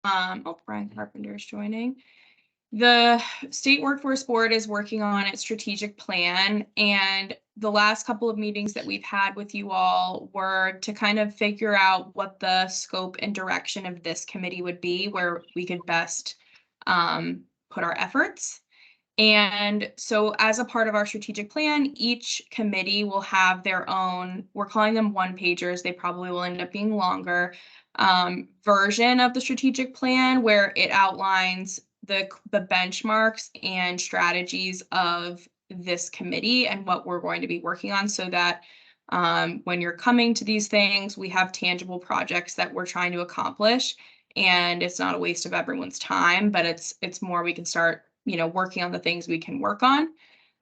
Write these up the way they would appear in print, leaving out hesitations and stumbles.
Brian Carpenter is joining. The State Workforce Board is working on its strategic plan, and the last couple of meetings that we've had with you all were to kind of figure out what the scope and direction of this committee would be, where we could best put our efforts. And so as a part of our strategic plan, each committee will have their own, we're calling them one-pagers, they probably will end up being longer, version of the strategic plan where it outlines the benchmarks and strategies of this committee and what we're going to be working on, so that when you're coming to these things, we have tangible projects that we're trying to accomplish, and it's not a waste of everyone's time, but it's more we can start, working on the things we can work on.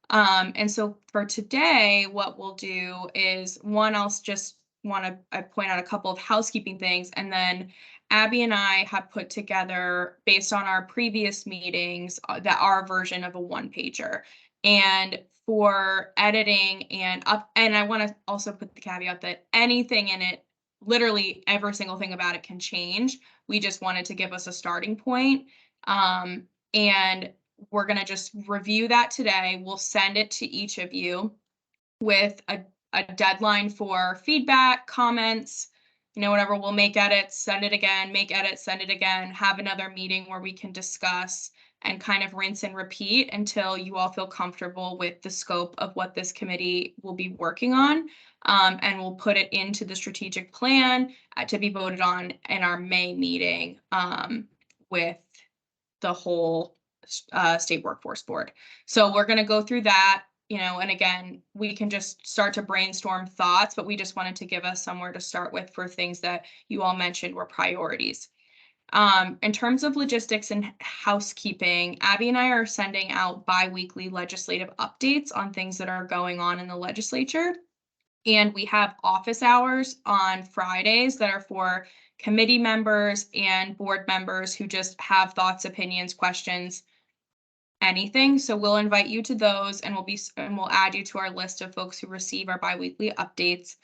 And so for today, what we'll do is I'll just want to point out a couple of housekeeping things, and then Abby and I have put together, based on our previous meetings, that our version of a one-pager. And for editing and I want to also put the caveat that anything in it, literally every single thing about it, can change. We just wanted to give us a starting point. And we're going to just review that today. We'll send it to each of you with a deadline for feedback, comments, whatever. We'll make edits, send it again, make edits, send it again, have another meeting where we can discuss and kind of rinse and repeat until you all feel comfortable with the scope of what this committee will be working on. And we'll put it into the strategic plan to be voted on in our May meeting with the whole State Workforce Board. So we're going to go through that, and again, we can just start to brainstorm thoughts, but we just wanted to give us somewhere to start with for things that you all mentioned were priorities. In terms of logistics and housekeeping, Abby and I are sending out bi-weekly legislative updates on things that are going on in the legislature. And we have office hours on Fridays that are for committee members and board members who just have thoughts, opinions, questions, anything. So we'll invite you to those, and we'll add you to our list of folks who receive our biweekly updates.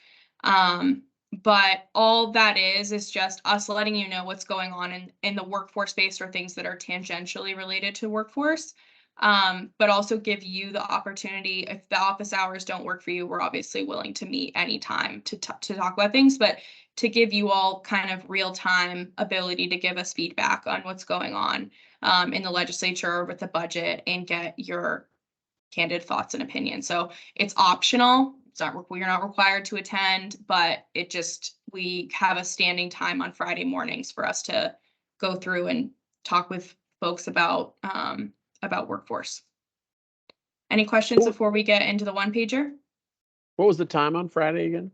But all that is just us letting you know what's going on in the workforce space, or things that are tangentially related to workforce. But also give you the opportunity, if the office hours don't work for you, we're obviously willing to meet anytime to talk about things, but to give you all kind of real-time ability to give us feedback on what's going on in the legislature with the budget and get your candid thoughts and opinions. So it's optional. You're not required to attend, but we have a standing time on Friday mornings for us to go through and talk with folks about workforce. Any questions before we get into the one pager? What was the time on Friday again?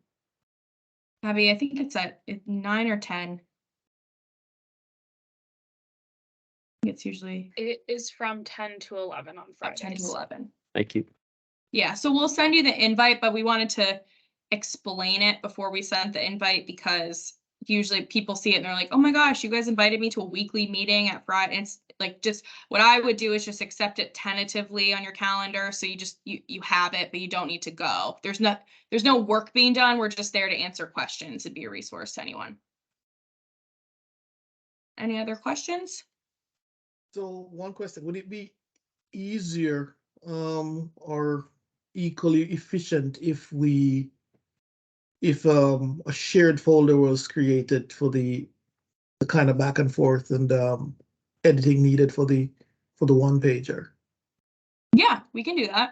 Abby, I think it's at 9 or 10. It's usually. It is from 10 to 11 on Fridays. 10 to 11. Thank you. Yeah, so we'll send you the invite, but we wanted to explain it before we sent the invite, because usually people see it and they're like, oh my gosh, you guys invited me to a weekly meeting at Friday. And it's like, just what I would do is just accept it tentatively on your calendar. So you have it, but you don't need to go. There's no work being done. We're just there to answer questions and be a resource to anyone. Any other questions? So one question, would it be easier or equally efficient if a shared folder was created for the kind of back and forth and editing needed for the one pager? Yeah, we can do that.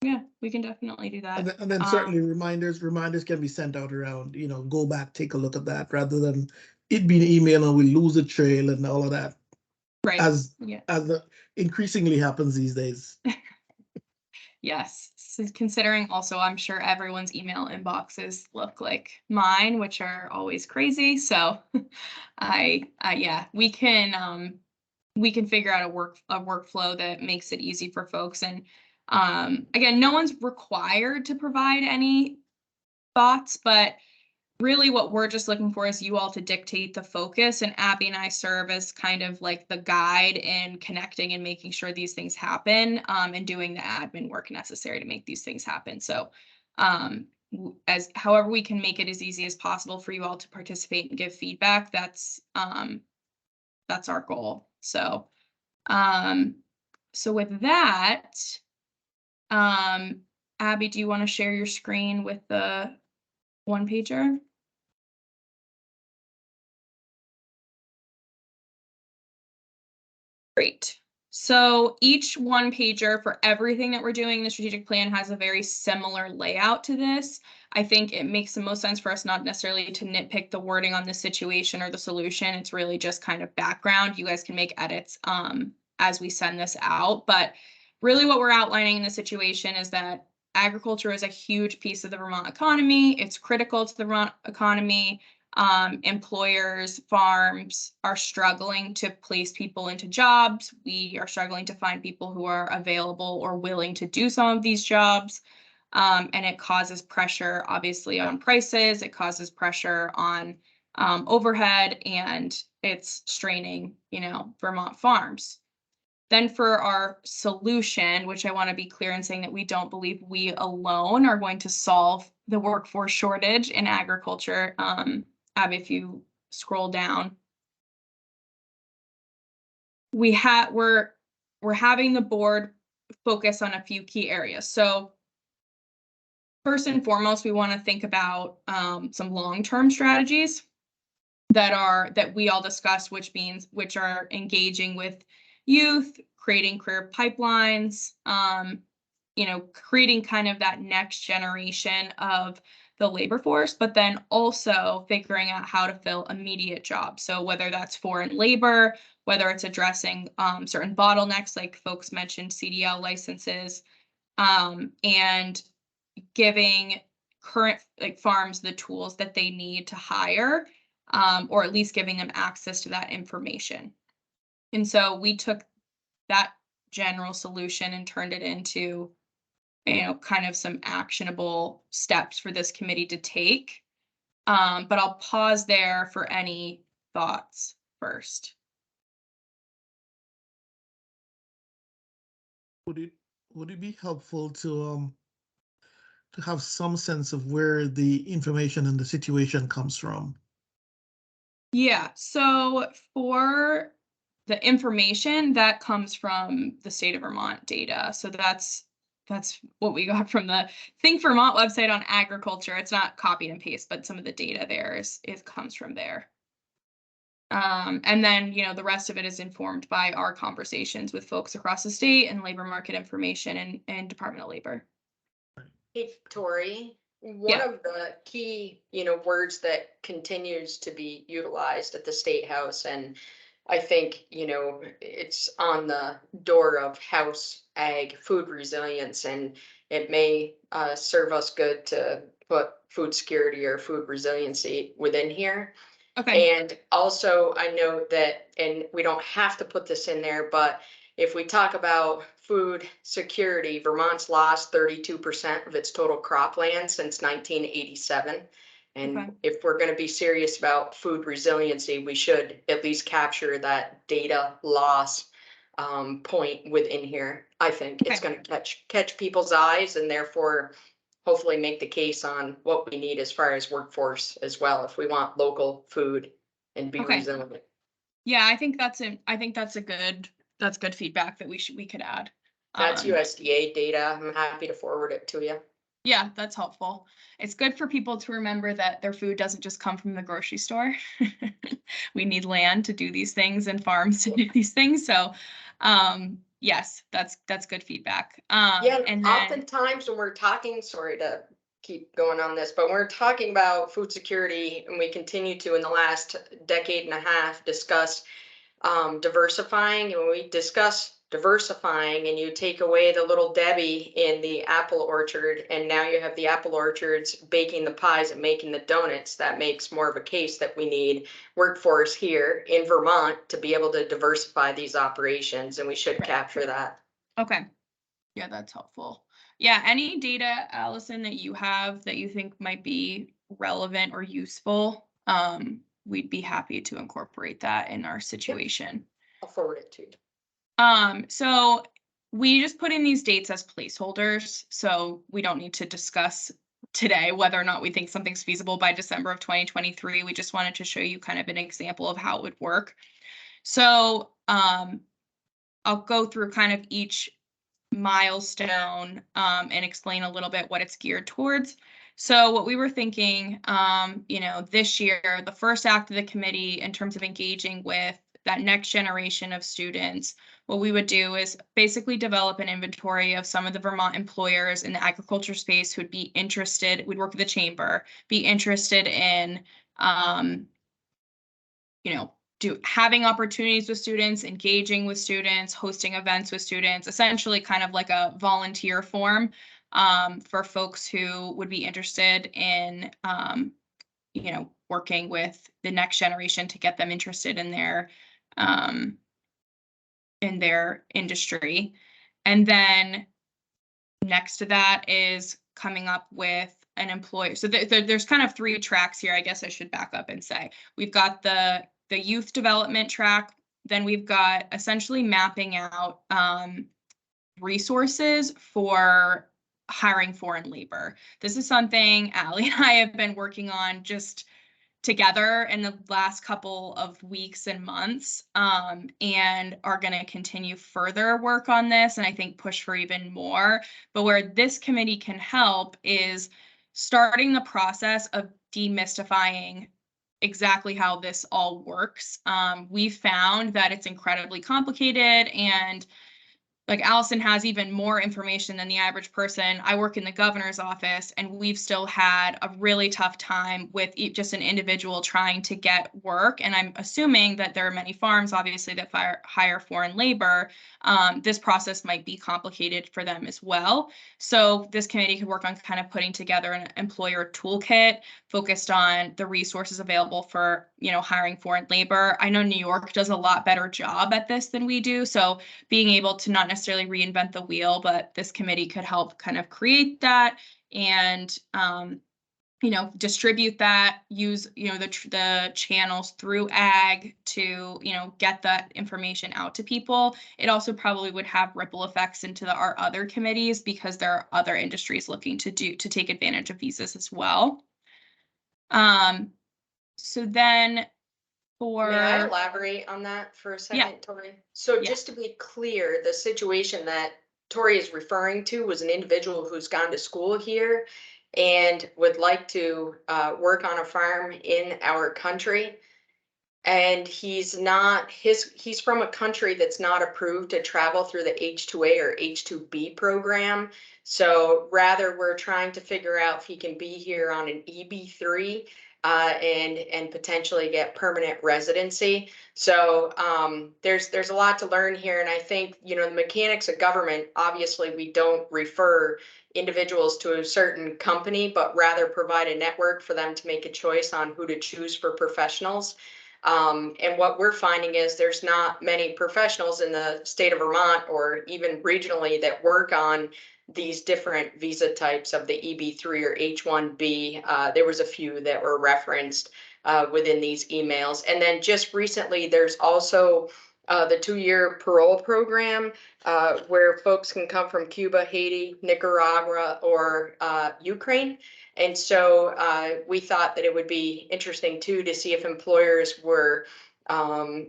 Yeah, we can definitely do that. And then certainly reminders can be sent out around, go back, take a look at that, rather than it being email and we lose the trail and all of that. Right. As increasingly happens these days. Yes. So considering also, I'm sure everyone's email inboxes look like mine, which are always crazy. So yeah, we can figure out a workflow that makes it easy for folks. And again, no one's required to provide any thoughts, but really what we're just looking for is you all to dictate the focus, and Abby and I serve as kind of like the guide in connecting and making sure these things happen, and doing the admin work necessary to make these things happen. So as however we can make it as easy as possible for you all to participate and give feedback. That's our goal. So with that, Abby, do you want to share your screen with the one pager? Great. So each one pager for everything that we're doing in the strategic plan has a very similar layout to this. I think it makes the most sense for us not necessarily to nitpick the wording on the situation or the solution. It's really just kind of background. You guys can make edits as we send this out. But really what we're outlining in the situation is that agriculture is a huge piece of the Vermont economy. It's critical to the Vermont economy. Employers, farms are struggling to place people into jobs. We are struggling to find people who are available or willing to do some of these jobs. And it causes pressure, obviously, on prices. It causes pressure on overhead, and it's straining, Vermont farms. Then for our solution, which I want to be clear in saying that we don't believe we alone are going to solve the workforce shortage in agriculture. Abby, if you scroll down, we're having the board focus on a few key areas. So first and foremost, we want to think about some long-term strategies that we all discussed, which are engaging with youth, creating career pipelines, creating kind of that next generation of the labor force, but then also figuring out how to fill immediate jobs. So whether that's foreign labor, whether it's addressing certain bottlenecks, like folks mentioned CDL licenses, and giving current farms the tools that they need to hire, or at least giving them access to that information. And so we took that general solution and turned it into kind of some actionable steps for this committee to take. But I'll pause there for any thoughts first. Would it be helpful to have some sense of where the information and the situation comes from? Yeah, so for the information that comes from the state of Vermont data. So that's what we got from the Think Vermont website on agriculture. It's not copied and paste, but some of the data there comes from there. And then, the rest of it is informed by our conversations with folks across the state and labor market information and Department of Labor. Hey, Tori, one of the key, words that continues to be utilized at the State House, and I think, it's on the door of House Ag food resilience, and it may serve us good to put food security or food resiliency within here. Okay. And also I know that, and we don't have to put this in there, but if we talk about food security, Vermont's lost 32% of its total cropland since 1987. And Okay. if we're going to be serious about food resiliency, we should at least capture that data loss point within here. I think it's going to catch people's eyes, and therefore hopefully make the case on what we need as far as workforce as well, if we want local food and be resilient. Yeah, I think that's good feedback that we could add. That's USDA data. I'm happy to forward it to you. Yeah, that's helpful. It's good for people to remember that their food doesn't just come from the grocery store. We need land to do these things and farms to do these things. So, yes, that's good feedback. And oftentimes when we're talking, sorry to keep going on this, but we're talking about food security, and we continue to in the last decade and a half discuss diversifying, and when we discuss diversifying and you take away the little Debbie in the apple orchard, and now you have the apple orchards baking the pies and making the donuts, that makes more of a case that we need workforce here in Vermont to be able to diversify these operations, and we should capture that. Okay. Yeah, that's helpful. Yeah, any data, Allison, that you have that you think might be relevant or useful, we'd be happy to incorporate that in our situation. I'll forward it to you. So we just put in these dates as placeholders, so we don't need to discuss today whether or not we think something's feasible by December of 2023. We just wanted to show you kind of an example of how it would work. So I'll go through kind of each milestone and explain a little bit what it's geared towards. So what we were thinking, this year, the first act of the committee in terms of engaging with that next generation of students, what we would do is basically develop an inventory of some of the Vermont employers in the agriculture space who would be interested, we'd work with the chamber, be interested in, having opportunities with students, engaging with students, hosting events with students, essentially kind of like a volunteer form for folks who would be interested in, working with the next generation to get them interested in their industry. And then next to that is coming up with an employer. So there's kind of 3 tracks here. I guess I should back up and say we've got the youth development track. Then we've got essentially mapping out resources for hiring foreign labor. This is something Allie and I have been working on just together in the last couple of weeks and months, and are going to continue further work on this, and I think push for even more. But where this committee can help is starting the process of demystifying exactly how this all works. We found that it's incredibly complicated, and like Allison has even more information than the average person. I work in the governor's office, and we've still had a really tough time with just an individual trying to get work. And I'm assuming that there are many farms, obviously, that hire foreign labor. This process might be complicated for them as well. So this committee could work on kind of putting together an employer toolkit focused on the resources available for, hiring foreign labor. I know New York does a lot better job at this than we do. So being able to not necessarily reinvent the wheel, but this committee could help kind of create that and, distribute that, use, the channels through ag to, get that information out to people. It also probably would have ripple effects into our other committees because there are other industries looking to take advantage of visas as well. So then for... May I elaborate on that for a second, Tori? So just to be clear, the situation that Tori is referring to was an individual who's gone to school here and would like to work on a farm in our country. And he's from a country that's not approved to travel through the H-2A or H-2B program. So rather, we're trying to figure out if he can be here on an EB-3 and potentially get permanent residency. So there's a lot to learn here. And I think, the mechanics of government, obviously, we don't refer individuals to a certain company, but rather provide a network for them to make a choice on who to choose for professionals. And what we're finding is there's not many professionals in the state of Vermont or even regionally that work on these different visa types of the EB-3 or H-1B. There was a few that were referenced within these emails. And then just recently, there's also the 2-year parole program where folks can come from Cuba, Haiti, Nicaragua, or Ukraine. And so we thought that it would be interesting too to see if employers were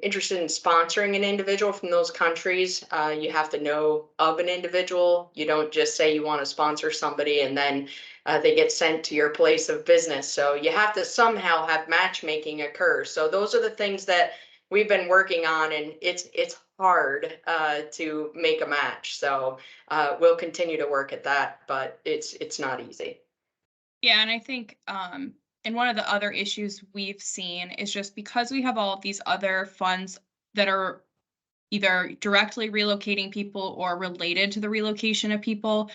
interested in sponsoring an individual from those countries. You have to know of an individual. You don't just say you want to sponsor somebody and then they get sent to your place of business. So you have to somehow have matchmaking occur. So those are the things that we've been working on, and it's hard to make a match. So we'll continue to work at that, but it's not easy. Yeah, and I think and one of the other issues we've seen is just because we have all of these other funds that are either directly relocating people or related to the relocation of people,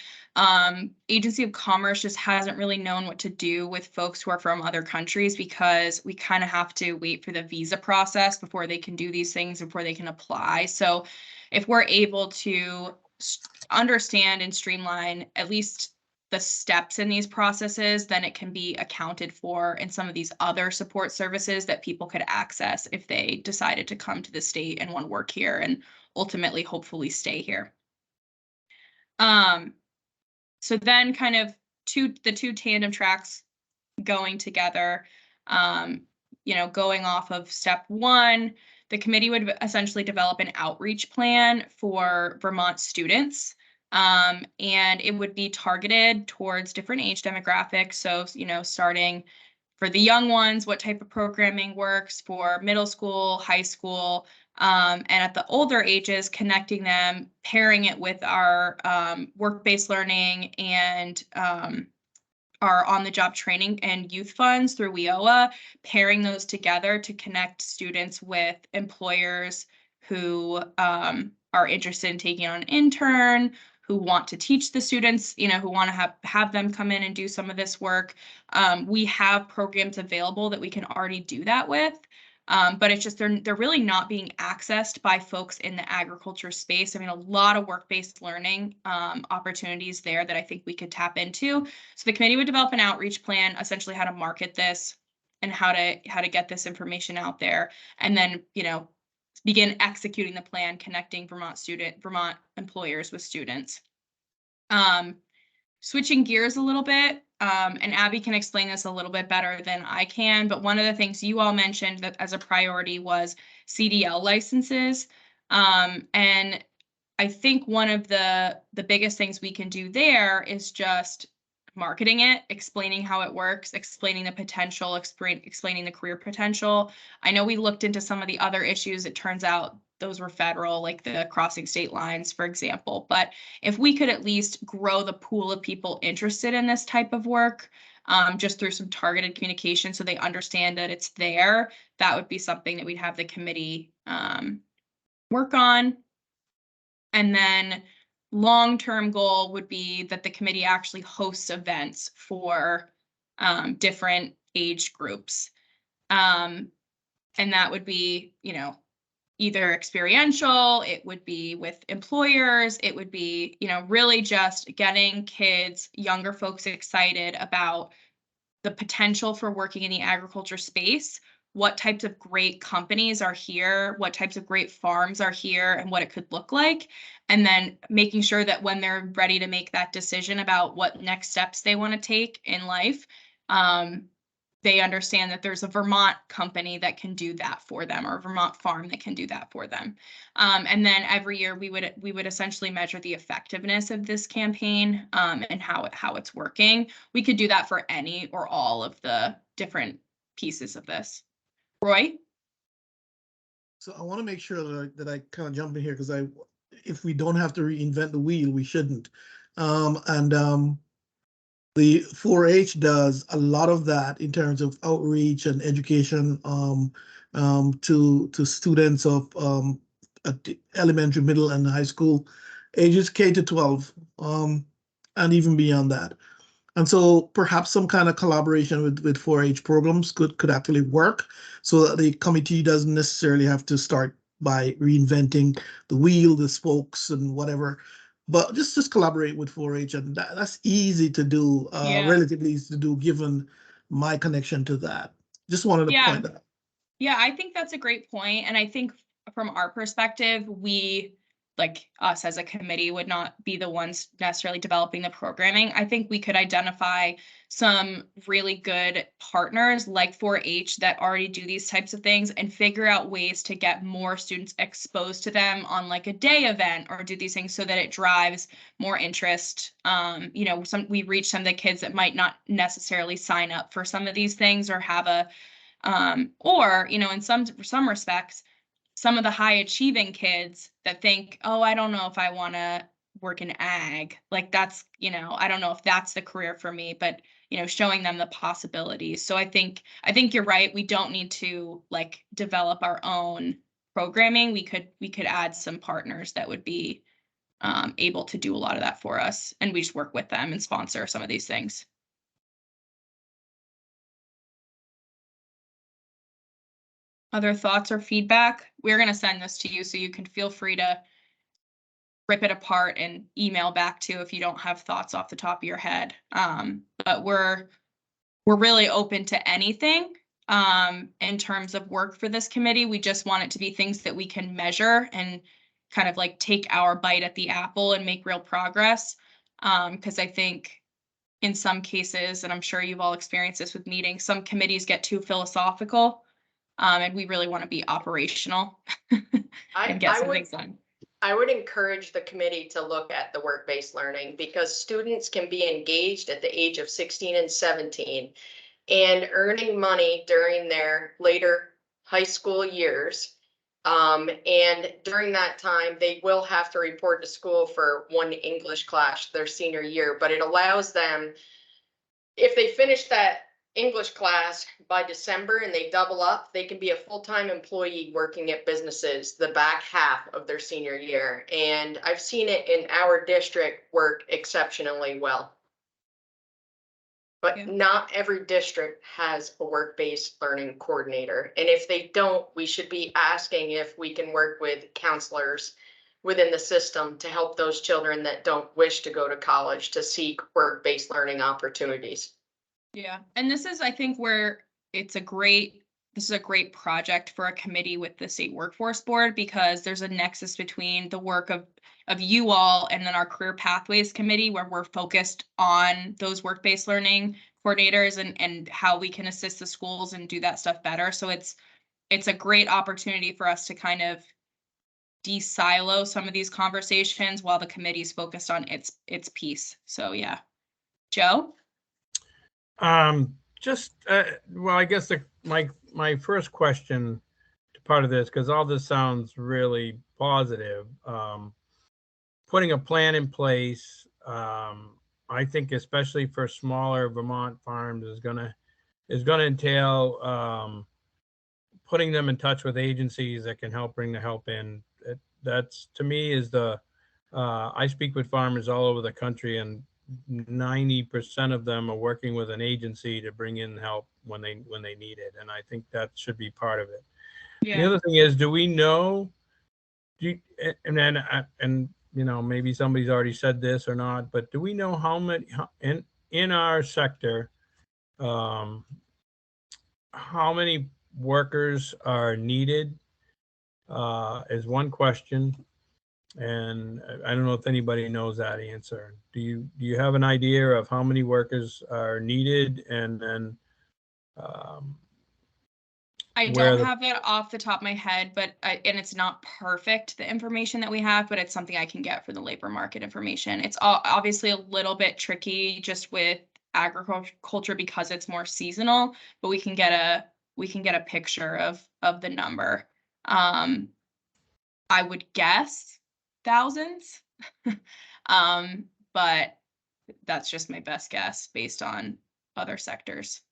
Agency of Commerce just hasn't really known what to do with folks who are from other countries because we kind of have to wait for the visa process before they can do these things, before they can apply. So if we're able to understand and streamline at least the steps in these processes, then it can be accounted for in some of these other support services that people could access if they decided to come to the state and want to work here and ultimately hopefully stay here. So then kind of the two tandem tracks going together. Going off of step one, the committee would essentially develop an outreach plan for Vermont students. And it would be targeted towards different age demographics. So, starting for the young ones, what type of programming works for middle school, high school, and at the older ages, connecting them, pairing it with our work-based learning and our on-the-job training and youth funds through WIOA, pairing those together to connect students with employers who are interested in taking on an intern, who want to teach the students, who want to have them come in and do some of this work. We have programs available that we can already do that with. But it's just they're really not being accessed by folks in the agriculture space. I mean, a lot of work-based learning opportunities there that I think we could tap into. So the committee would develop an outreach plan, essentially how to market this and how to get this information out there, and then begin executing the plan, connecting Vermont employers with students. Switching gears a little bit, and Abby can explain this a little bit better than I can, but one of the things you all mentioned that as a priority was CDL licenses. And I think one of the biggest things we can do there is just marketing it, explaining how it works, explaining the potential, explaining the career potential. I know we looked into some of the other issues. It turns out those were federal, like the crossing state lines, for example. But if we could at least grow the pool of people interested in this type of work, just through some targeted communication so they understand that it's there, that would be something that we'd have the committee work on. And then long-term goal would be that the committee actually hosts events for different age groups. And that would be, either experiential, it would be with employers, it would be, really just getting kids, younger folks excited about the potential for working in the agriculture space, what types of great companies are here, what types of great farms are here, and what it could look like. And then making sure that when they're ready to make that decision about what next steps they want to take in life, they understand that there's a Vermont company that can do that for them, or a Vermont farm that can do that for them. And then every year we would essentially measure the effectiveness of this campaign and how it's working. We could do that for any or all of the different pieces of this. Roy? So I want to make sure that I kind of jump in here because if we don't have to reinvent the wheel, we shouldn't. The 4-H does a lot of that in terms of outreach and education to students of at the elementary, middle, and high school ages K to 12, and even beyond that. And so perhaps some kind of collaboration with 4-H programs could actually work, so that the committee doesn't necessarily have to start by reinventing the wheel, the spokes, and whatever. But just collaborate with 4-H, and that's easy to do, relatively easy to do, given my connection to that. Just wanted to point that out. Yeah, I think that's a great point. And I think from our perspective, we, like us as a committee, would not be the ones necessarily developing the programming. I think we could identify some really good partners like 4-H that already do these types of things and figure out ways to get more students exposed to them on like a day event, or do these things so that it drives more interest. We reach some of the kids that might not necessarily sign up for some of these things, or have a in some respects, some of the high achieving kids that think, oh, I don't know if I want to work in ag. Like that's, I don't know if that's the career for me, but, showing them the possibilities. So I think you're right. We don't need to like develop our own programming. We could add some partners that would be able to do a lot of that for us. And we just work with them and sponsor some of these things. Other thoughts or feedback? We're going to send this to you, so you can feel free to rip it apart and email back to if you don't have thoughts off the top of your head. But we're really open to anything in terms of work for this committee. We just want it to be things that we can measure and kind of like take our bite at the apple and make real progress. Because I think in some cases, and I'm sure you've all experienced this with meetings, some committees get too philosophical. And we really want to be operational and get some things done. I would encourage the committee to look at the work-based learning because students can be engaged at the age of 16 and 17 and earning money during their later high school years. And during that time, they will have to report to school for one English class their senior year, but it allows them, if they finish that English class by December and they double up, they can be a full-time employee working at businesses the back half of their senior year. And I've seen it in our district work exceptionally well. But Yeah. not every district has a work-based learning coordinator. And if they don't, we should be asking if we can work with counselors within the system to help those children that don't wish to go to college to seek work-based learning opportunities. Yeah, and this is, I think, where this is a great project for a committee with the State Workforce Board, because there's a nexus between the work of you all and then our Career Pathways Committee, where we're focused on those work-based learning coordinators and how we can assist the schools and do that stuff better. So it's a great opportunity for us to kind of de-silo some of these conversations while the committee's focused on its piece. So yeah. Joe? Well, I guess my first question to part of this, because all this sounds really positive, putting a plan in place, I think especially for smaller Vermont farms is gonna entail putting them in touch with agencies that can help bring the help in. That's, to me, is I speak with farmers all over the country, and 90% of them are working with an agency to bring in help when they need it, and I think that should be part of it. Yeah. The other thing is, do we know? And you know, maybe somebody's already said this or not, but do we know how many in our sector, how many workers are needed? Is one question. And I don't know if anybody knows that answer. Do you have an idea of how many workers are needed? And then I don't have it off the top of my head, but and it's not perfect, the information that we have, but it's something I can get for the labor market information. It's obviously a little bit tricky just with agriculture because it's more seasonal, but we can get a picture of the number. I would guess thousands, but that's just my best guess based on other sectors.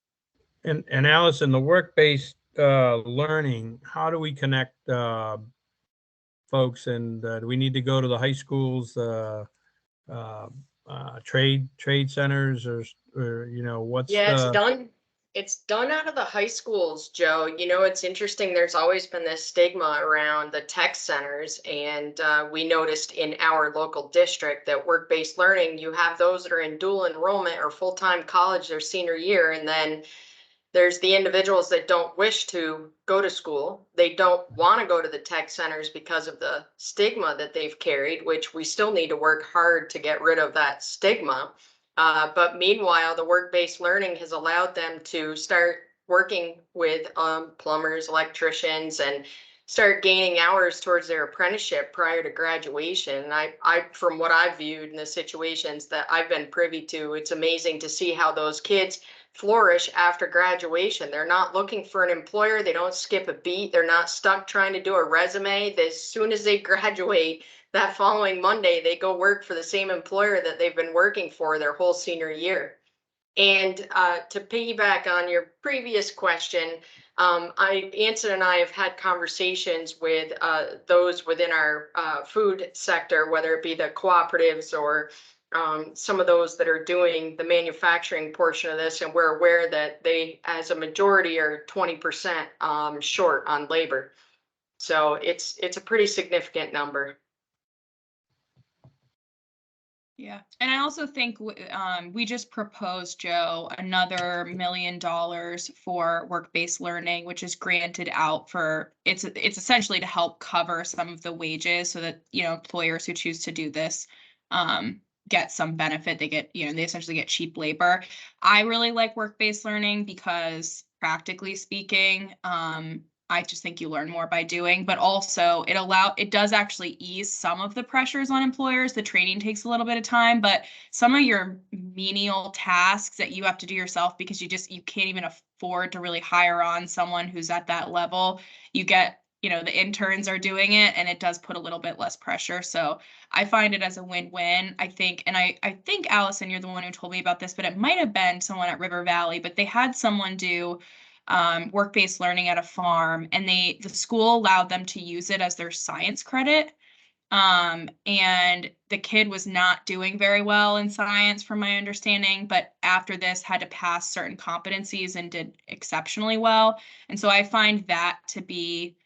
And Allison, the work-based learning, how do we connect folks? And do we need to go to the high schools, trade centers, or you know, what's It's done out of the high schools, Joe. You know, it's interesting. There's always been this stigma around the tech centers. And we noticed in our local district that work-based learning, you have those that are in dual enrollment or full-time college their senior year. And then there's the individuals that don't wish to go to school. They don't want to go to the tech centers because of the stigma that they've carried, which we still need to work hard to get rid of that stigma. But meanwhile, the work-based learning has allowed them to start working with plumbers, electricians, and start gaining hours towards their apprenticeship prior to graduation. And I, from what I've viewed in the situations that I've been privy to, it's amazing to see how those kids flourish after graduation. They're not looking for an employer. They don't skip a beat. They're not stuck trying to do a resume. As soon as they graduate, that following Monday, they go work for the same employer that they've been working for their whole senior year. And to piggyback on your previous question, Anson and I have had conversations with those within our food sector, whether it be the cooperatives or some of those that are doing the manufacturing portion of this, and we're aware that they, as a majority, are 20% short on labor. So it's a pretty significant number. Yeah, and I also think we just proposed, Joe, another $1 million for work-based learning, which is granted out for it's essentially to help cover some of the wages so that, you know, employers who choose to do this get some benefit. They get, they essentially get cheap labor. I really like work-based learning because practically speaking, I just think you learn more by doing, but also it does actually ease some of the pressures on employers. The training takes a little bit of time, but some of your menial tasks that you have to do yourself because you can't even afford to really hire on someone who's at that level, you get, the interns are doing it, and it does put a little bit less pressure. So I find it as a win-win, I think. And I think, Allison, you're the one who told me about this, but it might have been someone at River Valley, but they had someone do work-based learning at a farm, and the school allowed them to use it as their science credit. And the kid was not doing very well in science from my understanding, but after this had to pass certain competencies and did exceptionally well. And so I find that to be,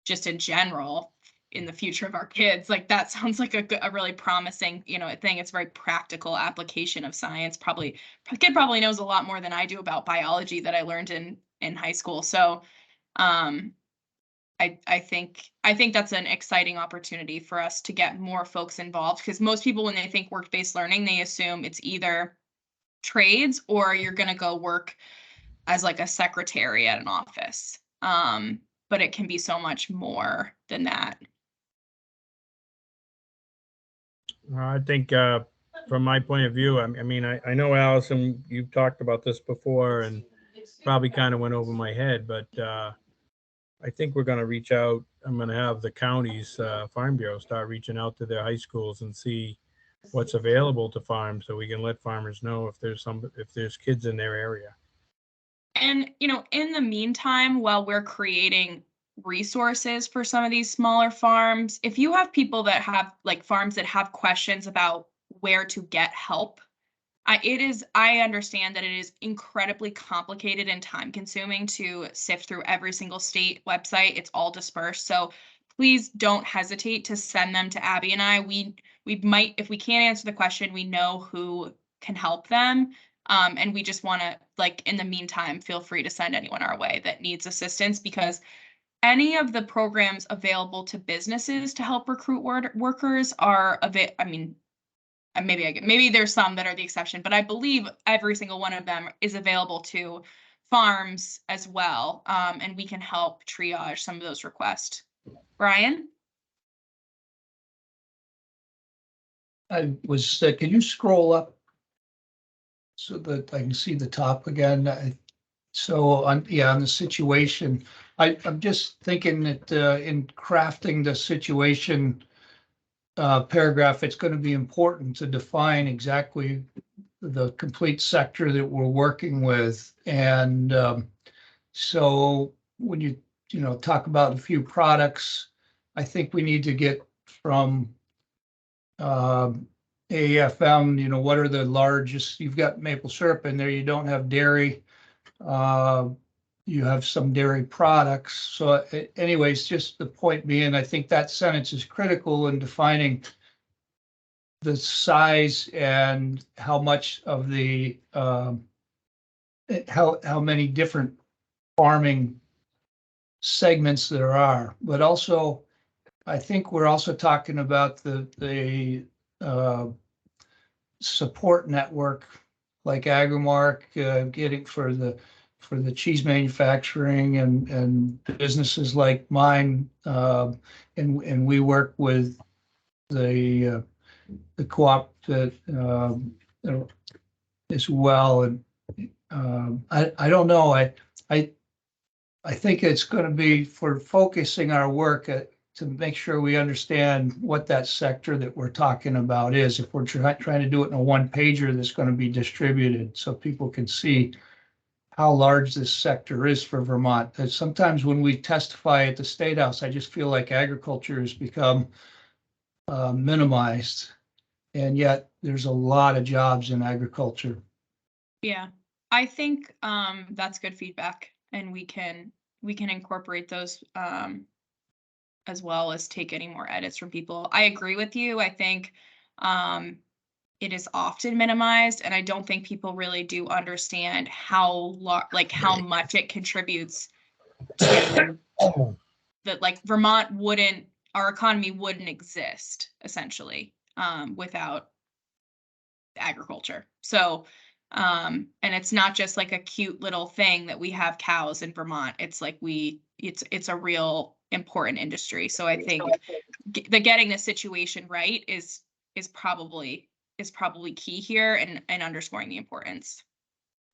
just in general, in the future of our kids, like that sounds like a really promising, thing. It's very practical application of science. The kid probably knows a lot more than I do about biology that I learned in high school. So I think that's an exciting opportunity for us to get more folks involved, because most people, when they think work-based learning, they assume it's either trades or you're going to go work as like a secretary at an office. But it can be so much more than that. I think from my point of view, I mean, I know, Allison, you've talked about this before and probably kind of went over my head, but I think we're going to reach out. I'm going to have the county's Farm Bureau start reaching out to their high schools and see what's available to farms, so we can let farmers know if there's kids in their area. And, in the meantime, while we're creating resources for some of these smaller farms, if you have people that have farms that have questions about where to get help, I understand that it is incredibly complicated and time consuming to sift through every single state website. It's all dispersed. So please don't hesitate to send them to Abby and I. We might, if we can't answer the question, we know who can help them. And we just want to, in the meantime, feel free to send anyone our way that needs assistance, because any of the programs available to businesses to help recruit workers are maybe there's some that are the exception, but I believe every single one of them is available to farms as well. And we can help triage some of those requests. Brian? Can you scroll up so that I can see the top again? So on the situation, I'm just thinking that in crafting the situation paragraph, it's going to be important to define exactly the complete sector that we're working with. And so when you talk about a few products, I think we need to get from AFM, what are the largest? You've got maple syrup in there, you don't have dairy. You have some dairy products. So anyways, just the point being, I think that sentence is critical in defining the size and how much of the, how many different farming segments there are. But also, I think we're also talking about the support network like Agrimark, getting for the cheese manufacturing and businesses like mine, and we work with the co-op that as well. And I don't know. I think it's going to be for focusing our work to make sure we understand what that sector that we're talking about is. If we're trying to do it in a one-pager that's going to be distributed so people can see how large this sector is for Vermont. And sometimes when we testify at the State House, I just feel like agriculture has become minimized, and yet there's a lot of jobs in agriculture. Yeah, I think that's good feedback, and we can incorporate those as well as take any more edits from people. I agree with you. I think it is often minimized, and I don't think people really do understand how much it contributes to that. Vermont our economy wouldn't exist essentially without agriculture. So, and it's not just like a cute little thing that we have cows in Vermont. It's like it's a real important industry. So I think getting the situation right is probably key here, and underscoring the importance.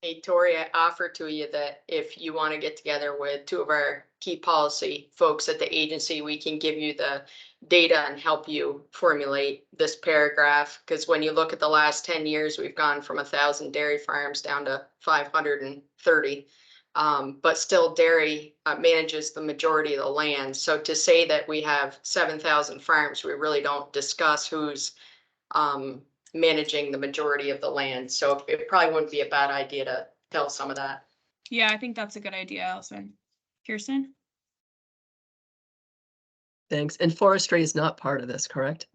Hey, Tori, I offer to you that if you want to get together with two of our key policy folks at the agency, we can give you the data and help you formulate this paragraph. Because when you look at the last 10 years, we've gone from 1,000 dairy farms down to 530. But still dairy manages the majority of the land. So to say that we have 7,000 farms, we really don't discuss who's managing the majority of the land. So it probably wouldn't be a bad idea to tell some of that. Yeah, I think that's a good idea, Allison. Kirsten? Thanks. And forestry is not part of this, correct?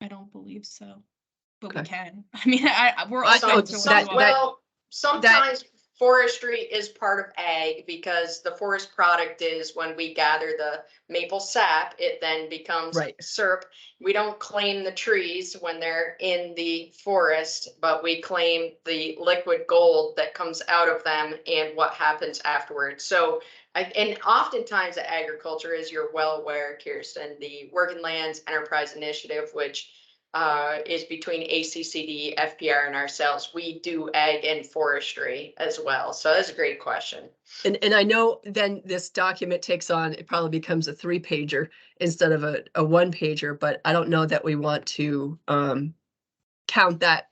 I don't believe so, but we Okay. can. I mean, we're I open know to that- what you want. Well, sometimes forestry is part of ag because the forest product is when we gather the maple sap, it then becomes Right. syrup. We don't claim the trees when they're in the forest, but we claim the liquid gold that comes out of them and what happens afterwards. So, and oftentimes the agriculture, as you're well aware, Kirsten, the Working Lands Enterprise Initiative, which is between ACCD, FPR, and ourselves. We do ag and forestry as well. So that's a great question. And I know then this document takes on, it probably becomes a 3-pager instead of a 1-pager, but I don't know that we want to count that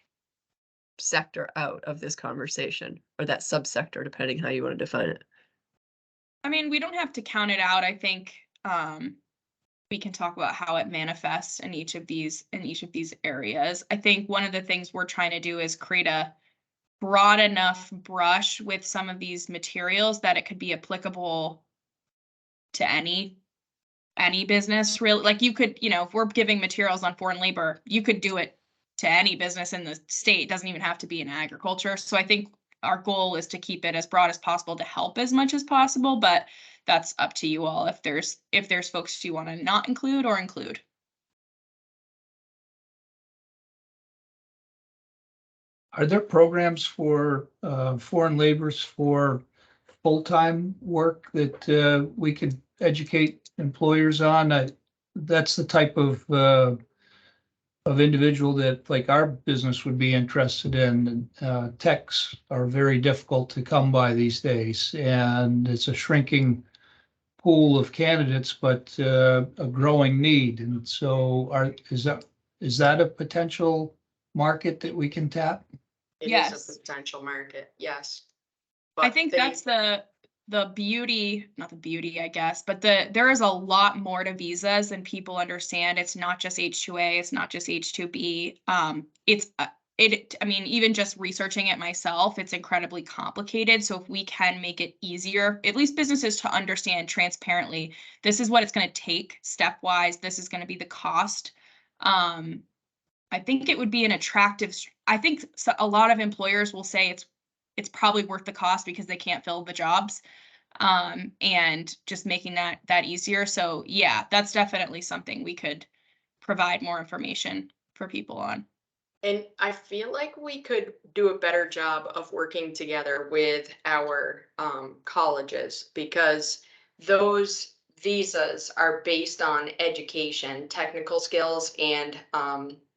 sector out of this conversation, or that subsector, depending how you want to define it. I mean, we don't have to count it out. I think we can talk about how it manifests in each of these areas. I think one of the things we're trying to do is create a broad enough brush with some of these materials that it could be applicable to any business, really. Like you could, if we're giving materials on foreign labor, you could do it to any business in the state. It doesn't even have to be in agriculture. So I think our goal is to keep it as broad as possible to help as much as possible, but that's up to you all if there's folks you want to not include or include. Are there programs for foreign laborers for full-time work that we could educate employers on? That's the type of individual that like our business would be interested in. Techs are very difficult to come by these days, and it's a shrinking pool of candidates, but a growing need. And so is that a potential market that we can tap? It is Yes. a potential market, yes. I But think they- that's the beauty, not the beauty, I guess, but there is a lot more to visas than people understand. It's not just H-2A, it's not just H-2B. I mean, even just researching it myself, it's incredibly complicated. So if we can make it easier, at least businesses to understand transparently, this is what it's going to take stepwise. This is going to be the cost. I think it would be an attractive. I think a lot of employers will say it's probably worth the cost because they can't fill the jobs, and just making that easier. So yeah, that's definitely something we could provide more information for people on. And I feel like we could do a better job of working together with our colleges, because those visas are based on education, technical skills, and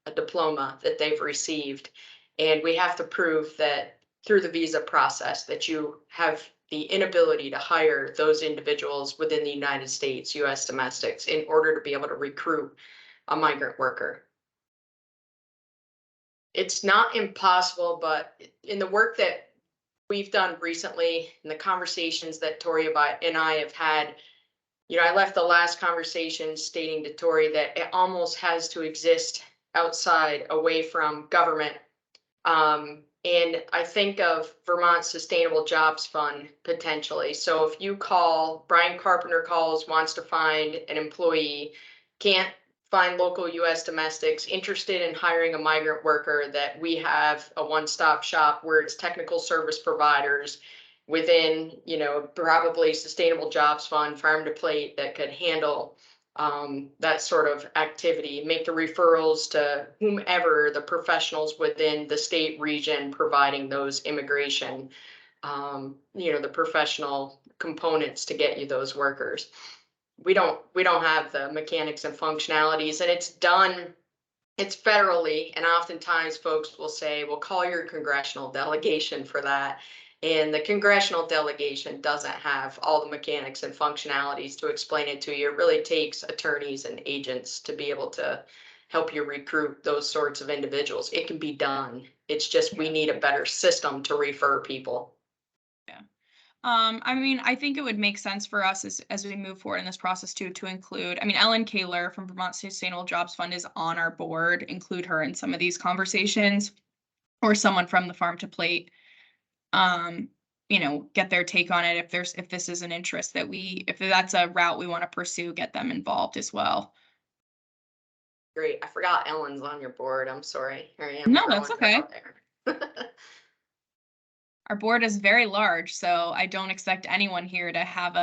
a diploma that they've received. And we have to prove that through the visa process that you have the inability to hire those individuals within the United States, US domestics, in order to be able to recruit a migrant worker. It's not impossible, but in the work that we've done recently, in the conversations that Tori and I have had, I left the last conversation stating to Tori that it almost has to exist outside, away from government. And I think of Vermont Sustainable Jobs Fund potentially. So if you call, Brian Carpenter calls, wants to find an employee, can't find local US domestics interested in hiring a migrant worker, that we have a one-stop shop where it's technical service providers within, probably Sustainable Jobs Fund, Farm to Plate, that could handle that sort of activity, make the referrals to whomever the professionals within the state region providing those immigration, the professional components to get you those workers. We don't have the mechanics and functionalities, and it's federally, and oftentimes folks will say, well, call your congressional delegation for that. And the congressional delegation doesn't have all the mechanics and functionalities to explain it to you. It really takes attorneys and agents to be able to help you recruit those sorts of individuals. It can be done. It's just we need a better system to refer people. I mean, I think it would make sense for us as we move forward in this process to include, I mean, Ellen Kaler from Vermont Sustainable Jobs Fund is on our board, include her in some of these conversations, or someone from the Farm to Plate, get their take on it. If this is an interest that if that's a route we want to pursue, get them involved as well. Great. I forgot Ellen's on your board. I'm sorry. Here I am. No, that's throwing her okay. out there. Our board is very large, so I don't expect anyone here to have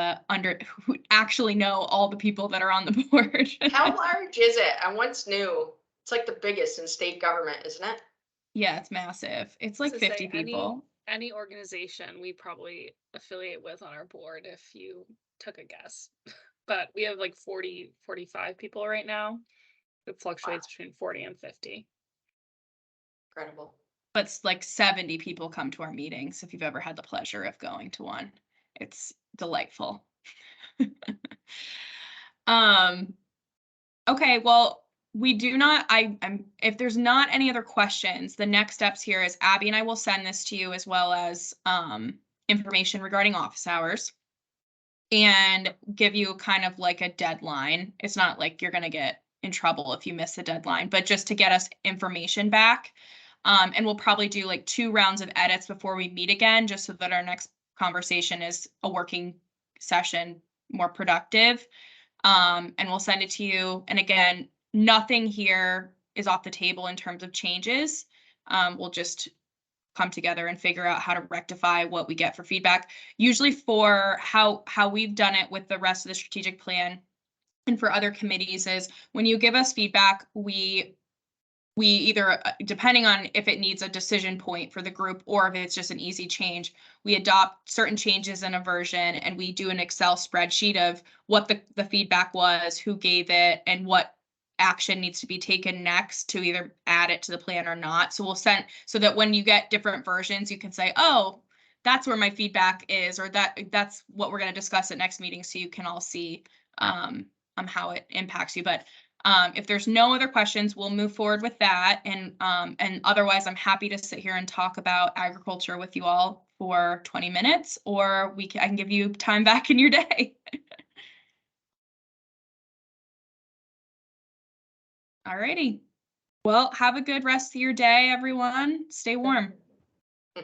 who actually know all the people that are on the board. How large is it? I once knew it's like the biggest in state government, isn't it? Yeah, it's massive. It's like To say 50 people. Any organization we probably affiliate with on our board, if you took a guess. But we have like 40, 45 people right now. It fluctuates between 40 and 50. Incredible. But it's like 70 people come to our meetings. If you've ever had the pleasure of going to one, it's delightful. Okay, well, we do not, if there's not any other questions, the next steps here is Abby and I will send this to you, as well as information regarding office hours, and give you kind of like a deadline. It's not like you're going to get in trouble if you miss the deadline, but just to get us information back. And we'll probably do like 2 rounds of edits before we meet again, just so that our next conversation is a working session, more productive. And we'll send it to you. And again, nothing here is off the table in terms of changes. We'll just come together and figure out how to rectify what we get for feedback. Usually for how we've done it with the rest of the strategic plan and for other committees is when you give us feedback, we either, depending on if it needs a decision point for the group or if it's just an easy change, we adopt certain changes in a version and we do an Excel spreadsheet of what the feedback was, who gave it, and what action needs to be taken next to either add it to the plan or not. So we'll send, so that when you get different versions, you can say, oh, that's where my feedback is, or that's what we're going to discuss at next meeting, so you can all see how it impacts you. But if there's no other questions, we'll move forward with that. And otherwise, I'm happy to sit here and talk about agriculture with you all for 20 minutes, or I can give you time back in your day. All righty. Well, have a good rest of your day, everyone. Stay warm.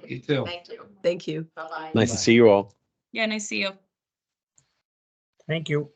You too. Thank you. Thank you. Bye-bye. Nice to see you all. Yeah, nice to see you. Thank you.